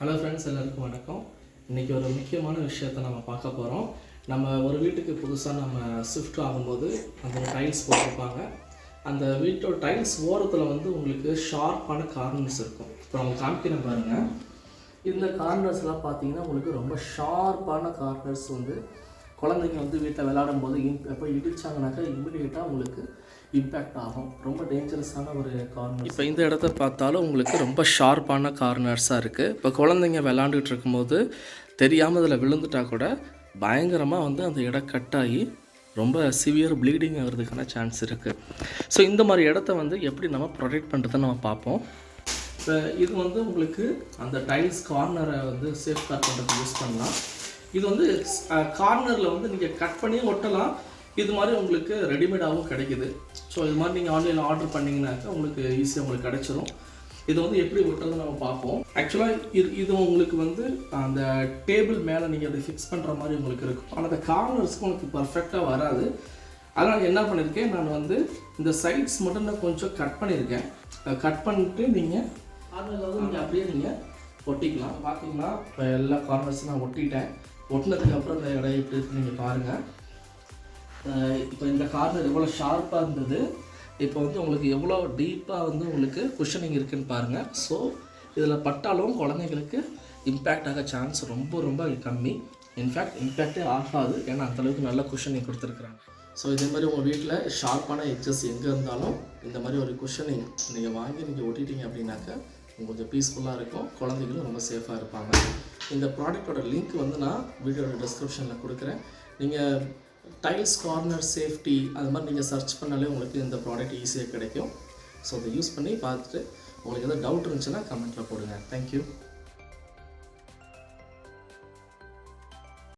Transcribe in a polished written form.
Hello friends, எல்லாருக்கும் வணக்கம். இன்றைக்கி ஒரு முக்கியமான விஷயத்தை நம்ம பார்க்க போகிறோம். நம்ம ஒரு வீட்டுக்கு புதுசாக நம்ம ஷிஃப்ட் ஆகும்போது அந்த டைல்ஸ் போட்டிருப்பாங்க. அந்த வீட்டோட டைல்ஸ் ஓரத்தில் வந்து உங்களுக்கு ஷார்ப்பான கார்னர்ஸ் இருக்கும். இப்போ நம்ம காமிக்கிறேன் பாருங்கள். இந்த கார்னர்ஸ்லாம் பார்த்தீங்கன்னா உங்களுக்கு ரொம்ப ஷார்ப்பான கார்னர்ஸ் வந்து குழந்தைங்க வந்து வீட்டில் விளையாடும் போது எப்போ இடிச்சாங்கனாக்கா இமிடியேட்டாக உங்களுக்கு இம்பேக்ட் ஆகும். ரொம்ப டேஞ்சரஸான ஒரு கார்னர். இப்போ இந்த இடத்த பார்த்தாலும் உங்களுக்கு ரொம்ப ஷார்ப்பான கார்னர்ஸாக இருக்குது. இப்போ குழந்தைங்க விளாண்டுட்டு இருக்கும்போது தெரியாமல் அதில் விழுந்துட்டா கூட பயங்கரமாக வந்து அந்த இடம் கட் ஆகி ரொம்ப சிவியர் ப்ளீடிங் ஆகிறதுக்கான சான்ஸ் இருக்குது. ஸோ இந்த மாதிரி இடத்த வந்து எப்படி நம்ம ப்ரொடெக்ட் பண்ணுறதை நம்ம பார்ப்போம். இப்போ இது வந்து உங்களுக்கு அந்த டைல்ஸ் கார்னரை வந்து சேஃப் கார்ட் பண்ணுறதுக்கு யூஸ் பண்ணலாம். இது வந்து கார்னரில் வந்து நீங்கள் கட் பண்ணி ஒட்டலாம். இது மாதிரி உங்களுக்கு ரெடிமேடாகவும் கிடைக்குது. ஸோ இது மாதிரி நீங்கள் ஆன்லைனில் ஆர்டர் பண்ணிங்கனாக்கா உங்களுக்கு ஈஸியாக உங்களுக்கு கிடச்சிரும். இது வந்து எப்படி ஒட்டுறது நம்ம பார்ப்போம். ஆக்சுவலாக இது உங்களுக்கு வந்து அந்த டேபிள் மேலே நீங்கள் அதை ஃபிக்ஸ் பண்ணுற மாதிரி உங்களுக்கு இருக்கும். ஆனால் அந்த கார்னர்ஸ்க்கு உங்களுக்கு பர்ஃபெக்டாக வராது. அதனால் என்ன பண்ணியிருக்கேன், நான் வந்து இந்த சைட்ஸ் மட்டும் நான் கொஞ்சம் கட் பண்ணியிருக்கேன். கட் பண்ணிட்டு நீங்கள் கார்னரில் வந்து நீங்கள் அப்படியே நீங்கள் ஒட்டிக்கலாம். பார்த்தீங்கன்னா இப்போ எல்லா கார்னர்ஸும் நான் ஒட்டிட்டேன். ஒட்டினதுக்கப்புறம் இந்த இடம் எப்படி இருக்குன்னு நீங்கள் பாருங்கள். இப்போ இந்த கார்னர் எவ்வளோ ஷார்ப்பாக இருந்தது, இப்போ வந்து உங்களுக்கு எவ்வளோ டீப்பாக வந்து உங்களுக்கு குஷனிங் இருக்குதுன்னு பாருங்கள். ஸோ இதில் பட்டாலும் குழந்தைங்களுக்கு இம்பேக்ட் ஆக சான்ஸ் ரொம்ப ரொம்ப கம்மி. இன்ஃபேக்ட் இம்பேக்டே ஆகாது, ஏன்னா அந்தளவுக்கு நல்ல குஷனிங் கொடுத்துருக்குறாங்க. ஸோ இதே மாதிரி உங்கள் வீட்டில் ஷார்ப்பான எட்ஜஸ் எங்கே இருந்தாலும் இந்த மாதிரி ஒரு குஷனிங் நீங்கள் வாங்கி நீங்கள் ஒட்டிட்டீங்க அப்படின்னாக்கா கொஞ்சம் பீஸ்ஃபுல்லாக இருக்கும். குழந்தைகளும் ரொம்ப சேஃபாக இருப்பாங்க. இந்த ப்ராடக்டோட லிங்க் வந்து நான் வீடியோட டிஸ்கிரிப்ஷனில் கொடுக்குறேன். நீங்கள் டைல்ஸ் கார்னர் சேஃப்டி அது மாதிரி நீங்கள் சர்ச் பண்ணாலே உங்களுக்கு இந்த ப்ராடக்ட் ஈஸியாக கிடைக்கும். ஸோ அதை யூஸ் பண்ணி பார்த்துட்டு உங்களுக்கு எதாவது டவுட் இருந்துச்சுன்னா கமெண்ட்டில் போடுங்க. தேங்க்யூ.